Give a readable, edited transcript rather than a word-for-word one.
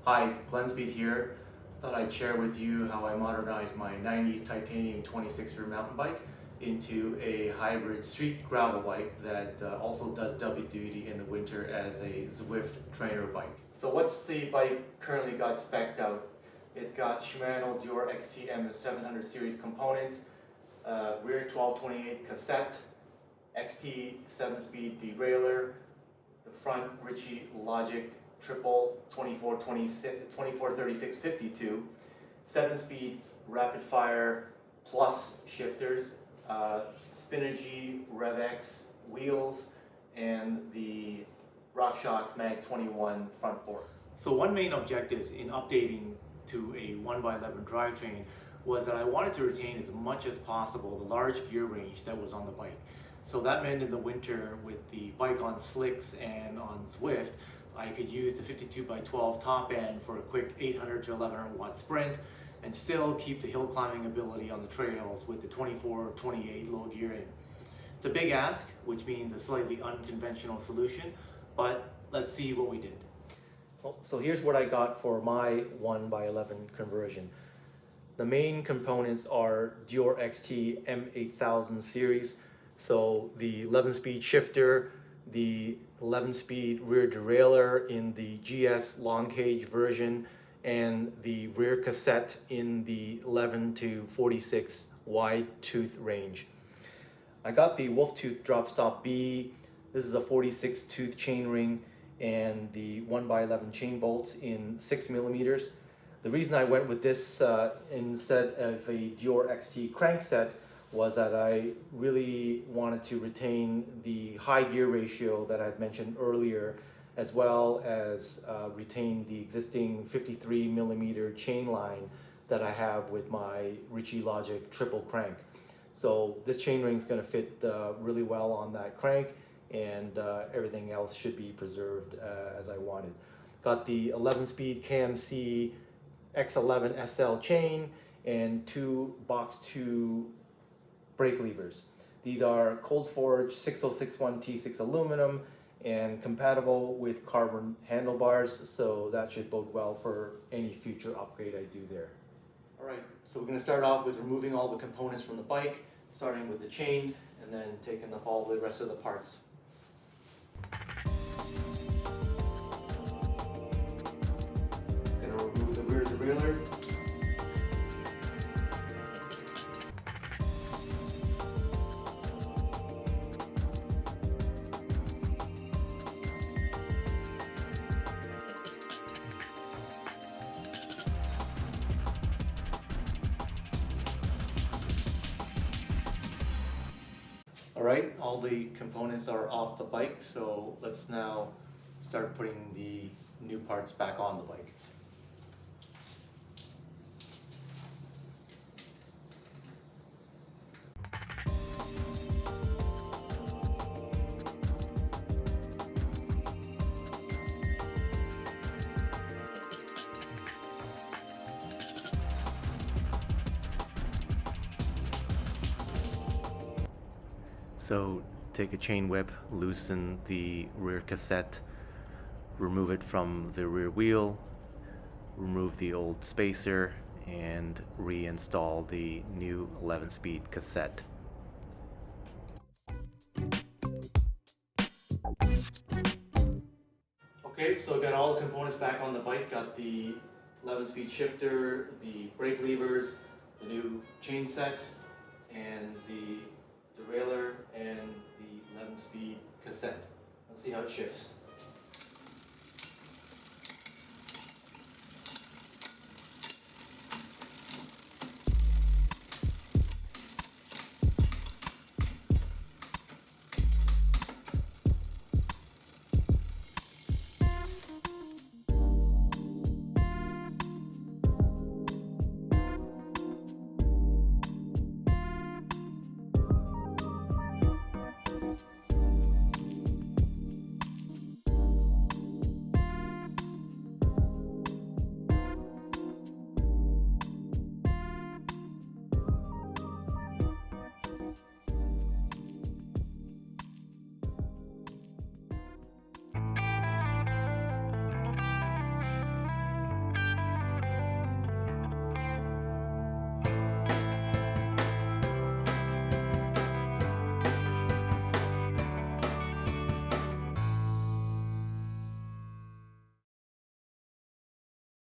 Hi, Glenn Speed here. Thought I'd share with you how I modernized my 90s titanium 26-rear mountain bike into a hybrid street gravel bike that also does double duty in the winter as a Zwift trainer bike. So what's the bike currently got spec'd out? It's got Shimano Dior XT M700 series components, rear 1228 cassette, XT 7-speed derailleur, the front Ritchey Logic triple 243652, 7-speed rapid fire plus shifters, Spinergy RevX wheels, and the RockShox Mag 21 front forks. So one main objective in updating to a 1x11 drivetrain was that I wanted to retain as much as possible the large gear range that was on the bike. So that meant in the winter with the bike on slicks and on Zwift, I could use the 52x12 top end for a quick 800 to 1100 watt sprint and still keep the hill climbing ability on the trails with the 24-28 low gearing. It's a big ask, which means a slightly unconventional solution, but let's see what we did. So here's what I got for my 1x11 conversion. The main components are Dior XT M8000 series, so the 11-speed shifter, the 11-speed rear derailleur in the GS long cage version, and the rear cassette in the 11 to 46 wide tooth range. I got the Wolf Tooth Drop Stop B. This is a 46 tooth chainring and the 1x11 chain bolts in 6mm. The reason I went with this instead of a Dior XT crankset was that I really wanted to retain the high gear ratio that I'd mentioned earlier, as well as retain the existing 53mm chain line that I have with my Ritchey Logic triple crank. So this chain ring is going to fit really well on that crank, and everything else should be preserved as I wanted. Got the 11-speed KMC X11 SL chain and two box 2 brake levers. These are cold forged 6061 T6 aluminum and compatible with carbon handlebars, so that should bode well for any future upgrade I do there. Alright, so we're going to start off with removing all the components from the bike, starting with the chain and then taking off all the rest of the parts. Going to remove the rear derailleur. Alright, all the components are off the bike, so let's now start putting the new parts back on the bike. So take a chain whip, loosen the rear cassette, remove it from the rear wheel, remove the old spacer, and reinstall the new 11-speed cassette. Okay, so got all the components back on the bike. Got the 11-speed shifter, the brake levers, the new chain set, and the derailleur and the 11-speed cassette. Let's see how it shifts.